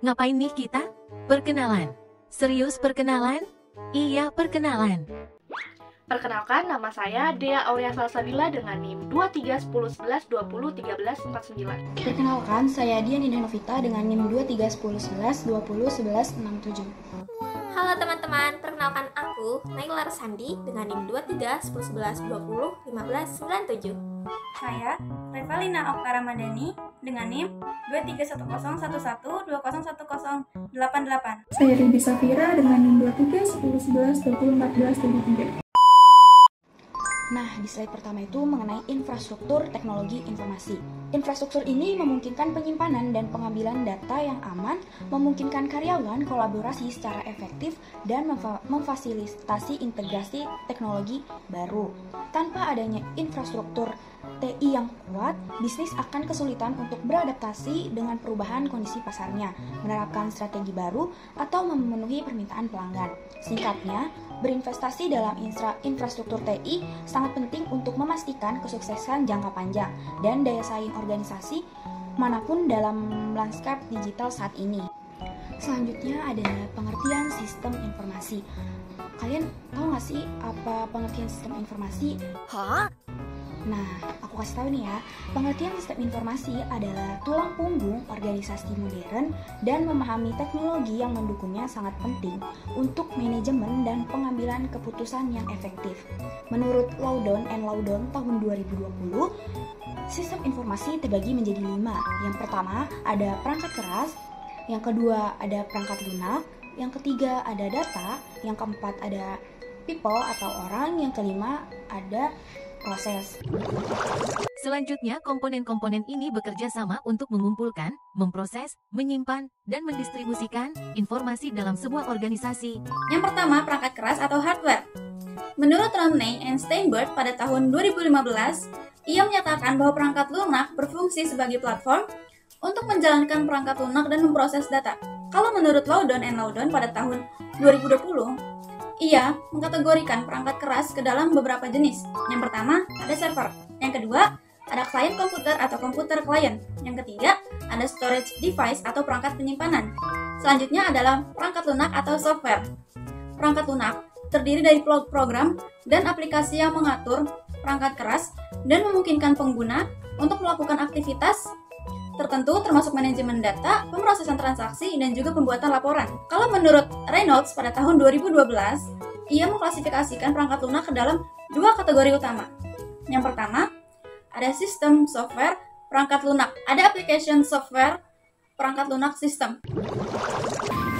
Ngapain nih kita? Perkenalan. Serius perkenalan? Iya, perkenalan. Perkenalkan, nama saya Dea Aurea Salsabila dengan NIM 231011201349. Perkenalkan, saya Dian Indah Novita dengan NIM 231011201167. Halo teman-teman, perkenalkan aku Naila Sandi dengan NIM 231011201597. Saya Revalina Oktara Madani dengan NIM 231111201088. Saya Ribi Safira dengan NIM 231011201473. Nah, di slide pertama itu mengenai infrastruktur teknologi informasi. Infrastruktur ini memungkinkan penyimpanan dan pengambilan data yang aman, memungkinkan karyawan kolaborasi secara efektif, dan memfasilitasi integrasi teknologi baru. Tanpa adanya infrastruktur TI yang kuat, bisnis akan kesulitan untuk beradaptasi dengan perubahan kondisi pasarnya, menerapkan strategi baru, atau memenuhi permintaan pelanggan. Singkatnya, berinvestasi dalam infrastruktur TI sangat penting untuk memastikan kesuksesan jangka panjang dan daya saing organisasi manapun dalam lanskap digital saat ini. Selanjutnya ada pengertian sistem informasi. Kalian tahu nggak sih apa pengertian sistem informasi? Hah? Nah, aku kasih tahu nih ya, pengertian sistem informasi adalah tulang punggung organisasi modern dan memahami teknologi yang mendukungnya sangat penting untuk manajemen dan pengambilan keputusan yang efektif. Menurut Loudon and Loudon tahun 2020, sistem informasi terbagi menjadi 5. Yang pertama ada perangkat keras, yang kedua ada perangkat lunak, yang ketiga ada data, yang keempat ada people atau orang, yang kelima ada proses. Selanjutnya, komponen-komponen ini bekerja sama untuk mengumpulkan, memproses, menyimpan, dan mendistribusikan informasi dalam sebuah organisasi. Yang pertama, perangkat keras atau hardware. Menurut Romney and Steinberg pada tahun 2015, ia menyatakan bahwa perangkat lunak berfungsi sebagai platform untuk menjalankan perangkat lunak dan memproses data. Kalau menurut Loudon and Loudon pada tahun 2020, ia mengkategorikan perangkat keras ke dalam beberapa jenis. Yang pertama, ada server. Yang kedua, ada client komputer atau komputer client. Yang ketiga, ada storage device atau perangkat penyimpanan. Selanjutnya adalah perangkat lunak atau software. Perangkat lunak terdiri dari program dan aplikasi yang mengatur perangkat keras dan memungkinkan pengguna untuk melakukan aktivitas tertentu termasuk manajemen data, pemrosesan transaksi, dan juga pembuatan laporan. Kalau menurut Reynolds pada tahun 2012, ia mengklasifikasikan perangkat lunak ke dalam 2 kategori utama. Yang pertama, ada sistem software perangkat lunak. Ada application software perangkat lunak sistem.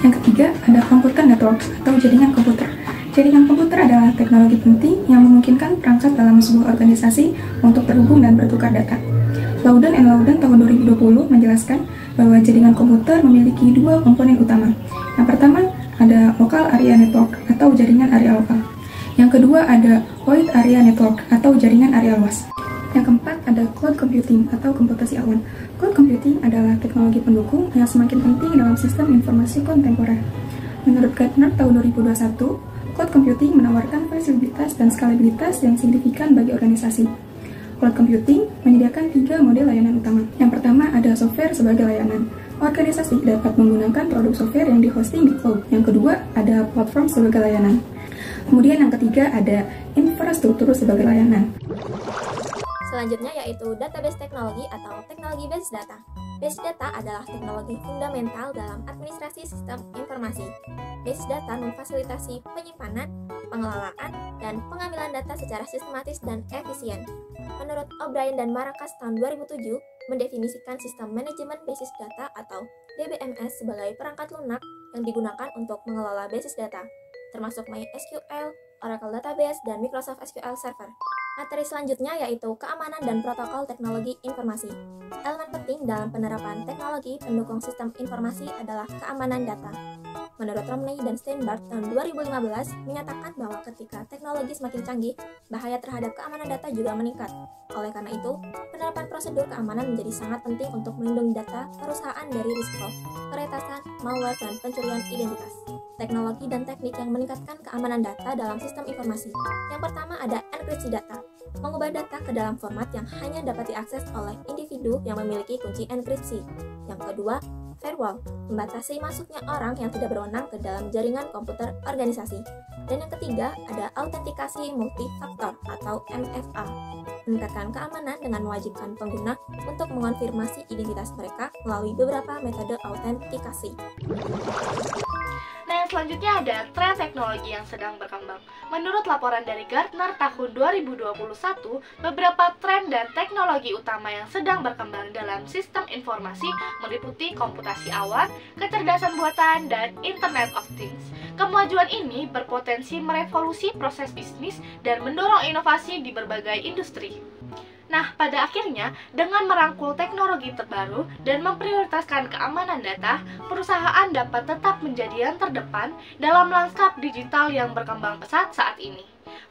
Yang ketiga, ada computer network atau jaringan komputer. Jaringan komputer adalah teknologi penting yang memungkinkan perangkat dalam sebuah organisasi untuk terhubung dan bertukar data. Loudon and Loudon tahun 2020 menjelaskan bahwa jaringan komputer memiliki 2 komponen utama. Yang pertama ada local area network atau jaringan area lokal. Yang kedua ada wide area network atau jaringan area luas. Yang keempat ada cloud computing atau komputasi awan. Cloud computing adalah teknologi pendukung yang semakin penting dalam sistem informasi kontemporer. Menurut Gartner tahun 2021, cloud computing menawarkan fleksibilitas dan skalabilitas yang signifikan bagi organisasi. Cloud computing menyediakan 3 model layanan utama. Yang pertama ada software sebagai layanan. Organisasi dapat menggunakan produk software yang di-hosting di cloud. Yang kedua ada platform sebagai layanan. Kemudian yang ketiga ada infrastruktur sebagai layanan. Selanjutnya yaitu database teknologi atau teknologi basis data. Basis data adalah teknologi fundamental dalam administrasi sistem informasi. Basis data memfasilitasi penyimpanan, pengelolaan, dan pengambilan data secara sistematis dan efisien. Menurut O'Brien dan Marcus tahun 2007, mendefinisikan sistem manajemen basis data atau DBMS sebagai perangkat lunak yang digunakan untuk mengelola basis data, termasuk MySQL, Oracle Database, dan Microsoft SQL Server. Materi selanjutnya yaitu keamanan dan protokol teknologi informasi. Elemen penting dalam penerapan teknologi pendukung sistem informasi adalah keamanan data. Menurut Romney dan Steinberg tahun 2015 menyatakan bahwa ketika teknologi semakin canggih, bahaya terhadap keamanan data juga meningkat. Oleh karena itu, penerapan prosedur keamanan menjadi sangat penting untuk melindungi data perusahaan dari risiko peretasan, malware, dan pencurian identitas. Teknologi dan teknik yang meningkatkan keamanan data dalam sistem informasi. Yang pertama ada enkripsi data, mengubah data ke dalam format yang hanya dapat diakses oleh individu yang memiliki kunci enkripsi. Yang kedua, firewall, membatasi masuknya orang yang tidak berwenang ke dalam jaringan komputer organisasi. Dan yang ketiga, ada autentikasi multifaktor atau MFA, meningkatkan keamanan dengan mewajibkan pengguna untuk mengonfirmasi identitas mereka melalui beberapa metode autentikasi. Nah, yang selanjutnya ada tren teknologi yang sedang berkembang. Menurut laporan dari Gartner tahun 2021, beberapa tren dan teknologi utama yang sedang berkembang dalam sistem informasi meliputi komputasi awan, kecerdasan buatan, dan Internet of Things. Kemajuan ini berpotensi merevolusi proses bisnis dan mendorong inovasi di berbagai industri. Nah, pada akhirnya, dengan merangkul teknologi terbaru dan memprioritaskan keamanan data, perusahaan dapat tetap menjadi yang terdepan dalam lanskap digital yang berkembang pesat saat ini.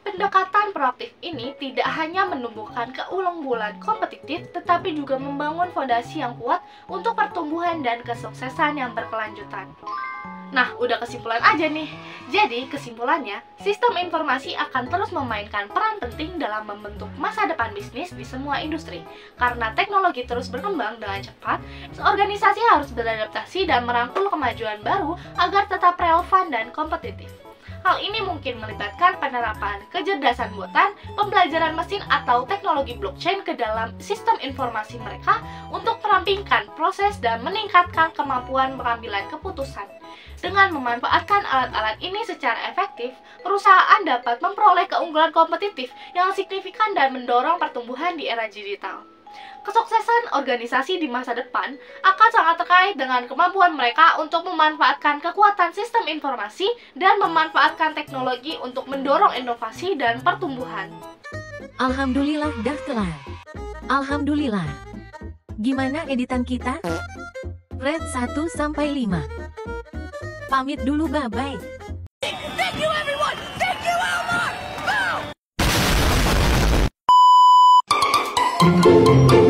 Pendekatan proaktif ini tidak hanya menumbuhkan keunggulan kompetitif, tetapi juga membangun fondasi yang kuat untuk pertumbuhan dan kesuksesan yang berkelanjutan. Nah, udah kesimpulan aja nih. Jadi, kesimpulannya, sistem informasi akan terus memainkan peran penting dalam membentuk masa depan bisnis di semua industri. Karena teknologi terus berkembang dengan cepat, organisasi harus beradaptasi dan merangkul kemajuan baru agar tetap relevan dan kompetitif. Hal ini mungkin melibatkan penerapan kecerdasan buatan, pembelajaran mesin atau teknologi blockchain ke dalam sistem informasi mereka untuk merampingkan proses dan meningkatkan kemampuan pengambilan keputusan. Dengan memanfaatkan alat-alat ini secara efektif, perusahaan dapat memperoleh keunggulan kompetitif yang signifikan dan mendorong pertumbuhan di era digital. Kesuksesan organisasi di masa depan akan sangat terkait dengan kemampuan mereka untuk memanfaatkan kekuatan sistem informasi dan memanfaatkan teknologi untuk mendorong inovasi dan pertumbuhan. Alhamdulillah dah kelar. Alhamdulillah. Gimana editan kita? Red 1-5. Pamit dulu, bye-bye. Thank you everyone! Thank you Elmar! Boom!